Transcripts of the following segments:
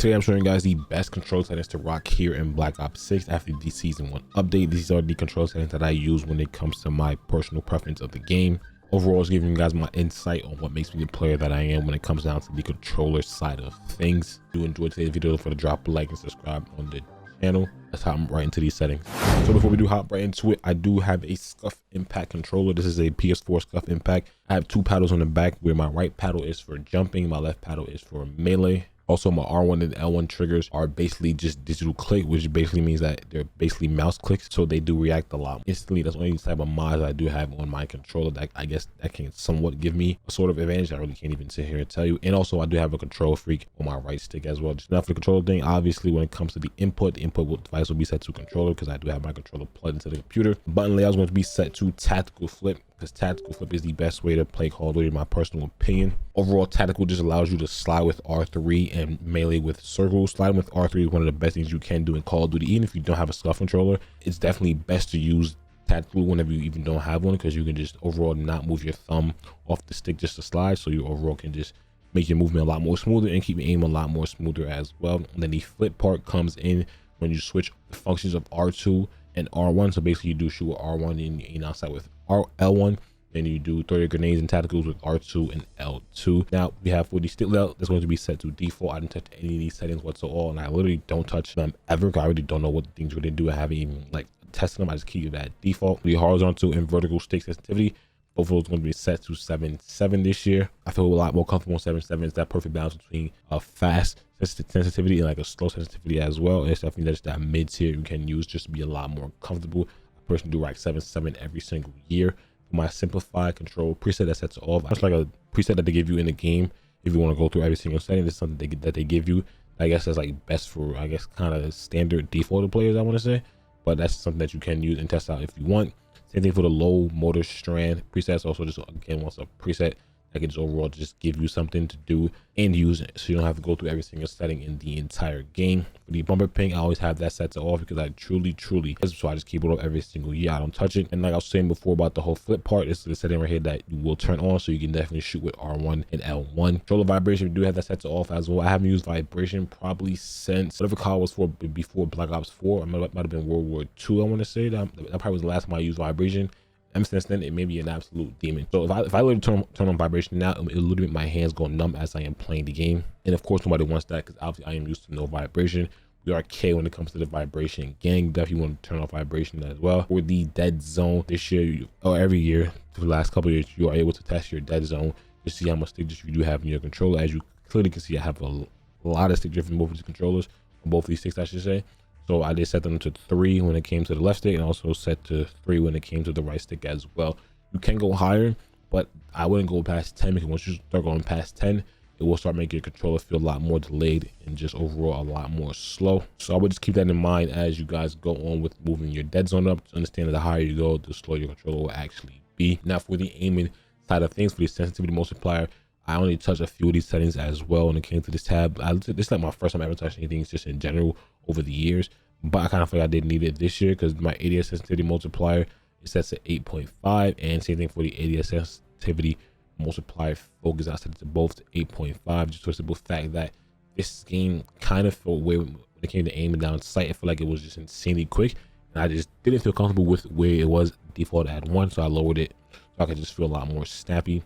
Today I'm showing you guys the best control settings to rock here in Black Ops 6 after the season 1 update. These are the control settings that I use when it comes to my personal preference of the game. Overall, it's giving you guys my insight on what makes me the player that I am when it comes down to the controller side of things. If you enjoyed today's video, don't forget to drop a like and subscribe on the channel. Let's hop right into these settings. So before we do hop right into it, I do have a scuff impact controller. This is a PS4 scuff impact. I have two paddles on the back where my right paddle is for jumping, my left paddle is for melee. Also, my R1 and L1 triggers are basically just digital click, which basically means that they're basically mouse clicks, so they do react a lot instantly. That's the only type of mods I do have on my controller that I guess that can somewhat give me a sort of advantage. I really can't even sit here and tell you. And also, I do have a control freak on my right stick as well. Just now for the controller thing, obviously, when it comes to the input device will be set to controller because I do have my controller plugged into the computer. Button layout is going to be set to tactical flip, because tactical flip is the best way to play Call of Duty, in my personal opinion. Overall, tactical just allows you to slide with R3 and melee with circle. Sliding with R3 is one of the best things you can do in Call of Duty. Even if you don't have a scuff controller, it's definitely best to use tactical whenever you even don't have one, because you can just overall not move your thumb off the stick just to slide, so you overall can just make your movement a lot more smoother and keep your aim a lot more smoother as well. And then the flip part comes in when you switch the functions of R2 and R1. So basically you do shoot with R1 and you aim outside with L1. Then you do 30 grenades and tacticals with R2 and L2. Now we have for the stick layout, that's going to be set to default. I didn't touch any of these settings whatsoever, and I literally don't touch them ever. I really don't know what things really do. I haven't even like tested them. I just keep it at default. The horizontal and vertical stick sensitivity, both of those are going to be set to 7.7 this year. I feel a lot more comfortable on 7.7. It's that perfect balance between a fast sensitivity and like a slow sensitivity as well. It's definitely just that mid tier you can use just to be a lot more comfortable. I personally do like 7.7 every single year. My simplified control preset that sets off, it's like a preset that they give you in the game if you want to go through every single setting. It's something that they give you. I guess that's like best for, I guess, kind of standard default players, I want to say, but that's something that you can use and test out if you want. Same thing for the low motor strand presets. Also, just again, once a preset that can just overall just give you something to do and use it, so you don't have to go through every single setting in the entire game. For the bumper ping, I always have that set to off because I truly so I just keep it up every single year. I don't touch it. And like I was saying before about the whole flip part, this is the setting right here that you will turn on, so you can definitely shoot with R1 and L1. Controller vibration, we do have that set to off as well. I haven't used vibration probably since whatever COD was for before Black Ops 4. It might have been World War II, I want to say. That probably was the last time I used vibration. And since then, it may be an absolute demon. So if I literally turn on vibration now, it'll literally make my hands go numb as I am playing the game. And of course, nobody wants that because obviously I am used to no vibration. We are K when it comes to the vibration. Gang, definitely want to turn off vibration as well. For the dead zone this year, or every year for the last couple of years, you are able to test your dead zone to see how much stick drift you do have in your controller. As you clearly can see, I have a lot of stick drift in both of these controllers, on both of these sticks, I should say. So I did set them to 3 when it came to the left stick, and also set to 3 when it came to the right stick as well. You can go higher, but I wouldn't go past 10, because once you start going past 10, it will start making your controller feel a lot more delayed and just overall a lot more slow. So I would just keep that in mind as you guys go on with moving your dead zone up, to understand that the higher you go, the slower your controller will actually be. Now for the aiming side of things, for the sensitivity multiplier, I only touched a few of these settings as well when it came to this tab. This is like my first time ever touching anything just in general over the years, but I kind of feel like I did need it this year because my ADS sensitivity multiplier is set to 8.5, and same thing for the ADS sensitivity multiplier focus, I set it to both to 8.5, just for the simple fact that this game kind of felt weird when it came to aiming down sight. I feel like it was just insanely quick, and I just didn't feel comfortable with where it was default at 1, so I lowered it so I could just feel a lot more snappy.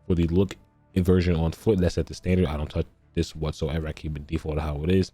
For the look inversion on foot, that's at the standard. I don't touch this whatsoever. I keep it default how it is.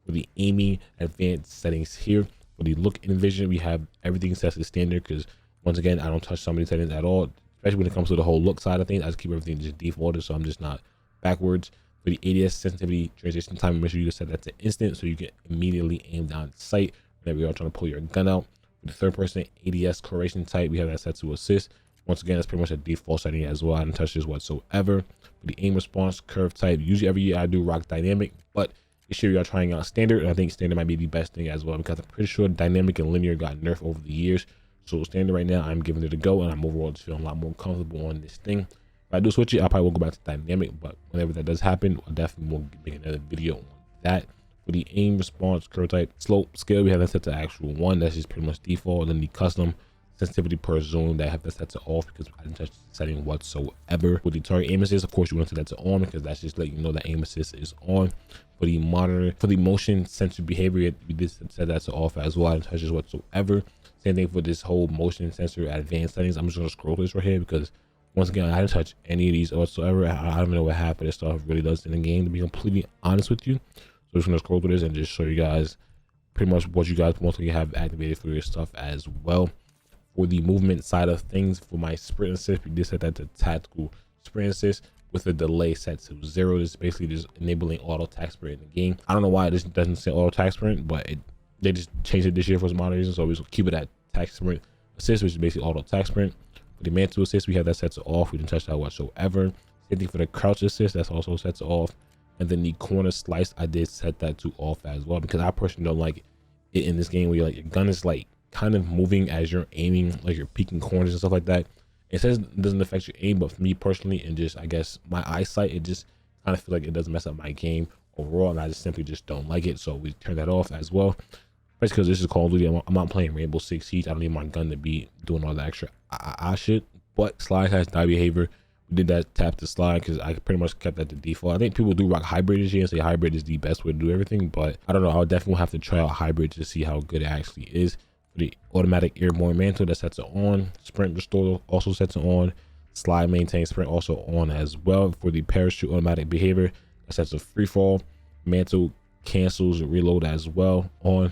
For the aiming advanced settings here, for the look and vision, we have everything set to standard because once again, I don't touch some of these settings at all, especially when it comes to the whole look side of things. I just keep everything just defaulted, so I'm just not backwards. For the ADS sensitivity transition time, make sure you just set that to instant so you can immediately aim down sight whenever you're trying to pull your gun out. For the third person ADS correlation type, we have that set to assist. Once again, that's pretty much a default setting as well. I didn't touch this whatsoever. For the aim response curve type, usually every year I do rock dynamic, but this year we are trying out standard, and I think standard might be the best thing as well, because I'm pretty sure dynamic and linear got nerfed over the years. So standard right now, I'm giving it a go, and I'm overall just feeling a lot more comfortable on this thing. If I do switch it, I probably won't go back to dynamic, but whenever that does happen, I definitely will make another video on that. For the aim response curve type slope scale, we have that set to actual 1. That's just pretty much default. And then the custom sensitivity per zone, that I have that set to off because I didn't touch the setting whatsoever. With the target aim assist, of course, you want to set that to on because that's just letting you know that aim assist is on. For the monitor, for the motion sensor behavior, we did set that to off as well. I didn't touch this whatsoever. Same thing for this whole motion sensor advanced settings. I'm just gonna scroll this right here because once again, I didn't touch any of these whatsoever. I don't know what half of this stuff really does in the game, to be completely honest with you. So I'm just gonna scroll through this and just show you guys pretty much what you guys mostly have activated for your stuff as well. For the movement side of things, for my sprint assist, we did set that to tactical sprint assist with a delay set to 0. This is basically just enabling auto attack sprint in the game. I don't know why this doesn't say auto attack sprint, but they just changed it this year for some odd reason, so we just keep it at attack sprint assist, which is basically auto attack sprint. For the mantle assist, we have that set to off. We didn't touch that whatsoever. Same thing for the crouch assist, that's also set to off. And then the corner slice, I did set that to off as well, because I personally don't like it in this game where your gun is like kind of moving as you're aiming, like you're peeking corners and stuff like that. It says it doesn't affect your aim, but for me personally, and just I guess my eyesight, it just kind of feel like it doesn't mess up my game overall, and I just simply just don't like it. So we turn that off as well. Especially because this is Call of Duty. I'm not playing Rainbow Six Siege. I don't need my gun to be doing all the extra shit. But slide has die behavior. We did that tap to slide because I pretty much kept that to default. I think people do rock hybrid this year and say hybrid is the best way to do everything, but I don't know. I'll definitely have to try out hybrid to see how good it actually is. For the automatic airborne mantle, that sets it on. Sprint restore also sets it on. Slide maintain sprint also on as well. For the parachute automatic behavior, that sets a free fall. Mantle cancels reload as well on.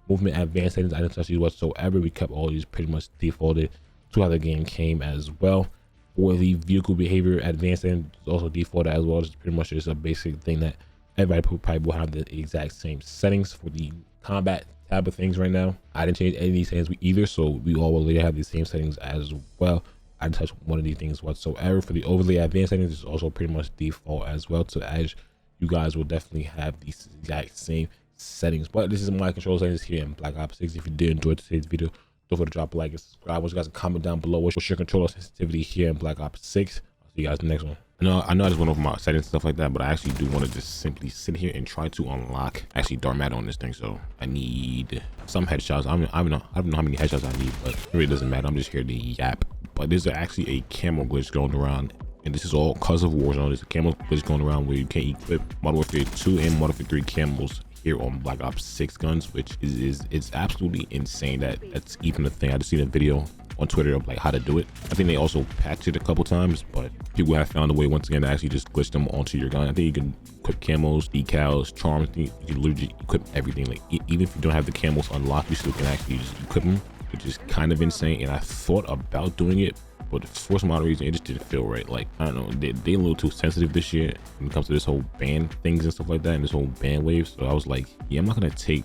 Movement advanced settings, I didn't touch these whatsoever. We kept all these pretty much defaulted to how the game came as well. For the vehicle behavior advanced settings, also defaulted as well. It's pretty much just a basic thing that everybody probably will have the exact same settings. For the combat tab of things right now, I didn't change any of these settings either, so we all will later have the same settings as well. I didn't touch one of these things whatsoever. For the overlay advanced settings, it's also pretty much default as well. So as you guys will definitely have these exact same settings. But this is my control settings here in Black Ops 6. If you did enjoy today's video, don't forget to drop a like and subscribe. I want you guys to comment down below what's your controller sensitivity here in Black Ops 6. I'll see you guys in the next one. I know I just went over my settings and stuff like that, but I actually do want to just simply sit here and try to unlock actually dark matter on this thing. So I need some headshots. I don't know how many headshots I need, but it really doesn't matter. I'm just here to yap. But there's actually a camo glitch going around, and this is all because of Warzone. There's a camo glitch going around where you can equip Modern Warfare 2 and Modern Warfare 3 camos here on Black Ops 6 guns, which it's absolutely insane that that's even a thing. I just seen a video on Twitter of like how to do it. I think they also patched it a couple times, but people have found a way once again to actually just glitch them onto your gun. I think you can equip camos, decals, charms. You can literally equip everything. Like even if you don't have the camos unlocked, you still can actually just equip them, which is kind of insane. And I thought about doing it, but for some odd reason, it just didn't feel right. Like, I don't know, they a little too sensitive this year when it comes to this whole ban things and stuff like that, and this whole ban wave. So I was like, yeah, I'm not gonna take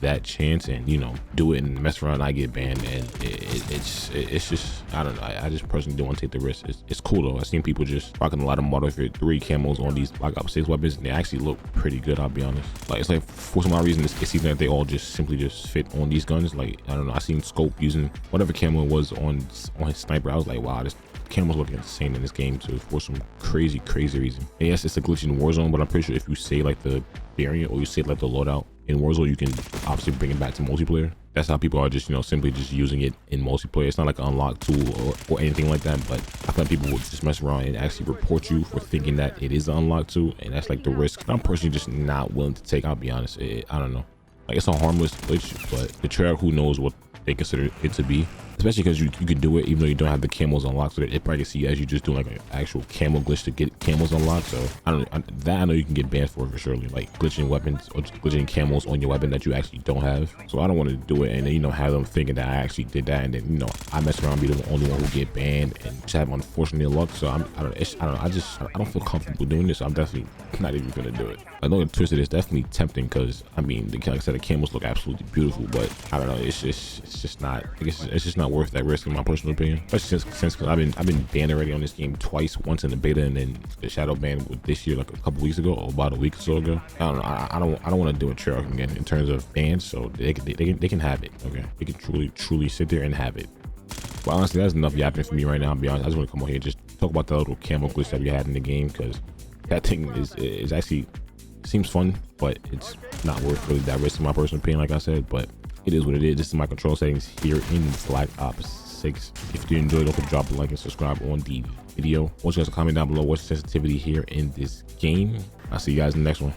that chance and, you know, do it and mess around and I get banned. And it's just, I don't know, I just personally don't want to take the risk. It's cool though. I've seen people just rocking a lot of Modern Warfare 3 camos on these Black Ops 6 weapons, and they actually look pretty good, I'll be honest. Like, it's like for some odd reason, it seems like they all just simply just fit on these guns. Like, I don't know, I seen Scope using whatever camo it was on his sniper. I was like, wow, this camo's looking insane in this game too, for some crazy reason. And yes, it's a glitch in Warzone, but I'm pretty sure if you say like the variant or you say like the loadout in Warzone, you can obviously bring it back to multiplayer. That's how people are just, you know, simply just using it in multiplayer. It's not like an unlocked tool or anything like that, but I feel like people will just mess around and actually report you for thinking that it is an unlocked tool, and that's like the risk I'm personally just not willing to take. I'll be honest. I don't know, like, it's a harmless glitch, but the trail, who knows what they consider it to be, especially because you can do it even though you don't have the camos unlocked, so it probably can see as you just doing like an actual camo glitch to get camos unlocked. So I know you can get banned for surely, like glitching weapons or glitching camos on your weapon that you actually don't have. So I don't want to do it and then, you know, have them thinking that I actually did that, and then, you know, I mess around and be the only one who get banned and just have unfortunate luck. So I don't feel comfortable doing this. So I'm definitely not even gonna do it. I know the twist of this definitely tempting, because I mean, like I said, the camos look absolutely beautiful, but I don't know, it's just not, I guess it's just not worth that risk in my personal opinion. Especially since I've been banned already on this game twice, once in the beta and then the shadow ban with this year like a couple weeks ago, or about a week or so ago. I don't know, I don't want to do a trail again in terms of bans, so they can have it. Okay, they can truly sit there and have it. But honestly, that's enough yapping for me right now. I'll be honest, I just want to come over here and just talk about that little camo glitch that we had in the game, because that thing is actually seems fun, but it's not worth really that risk in my personal opinion, like I said. But it is what it is. This is my control settings here in Black Ops 6. If you enjoyed, don't forget to drop a like and subscribe on the video. I want you guys to comment down below what's sensitivity here in this game. I'll see you guys in the next one.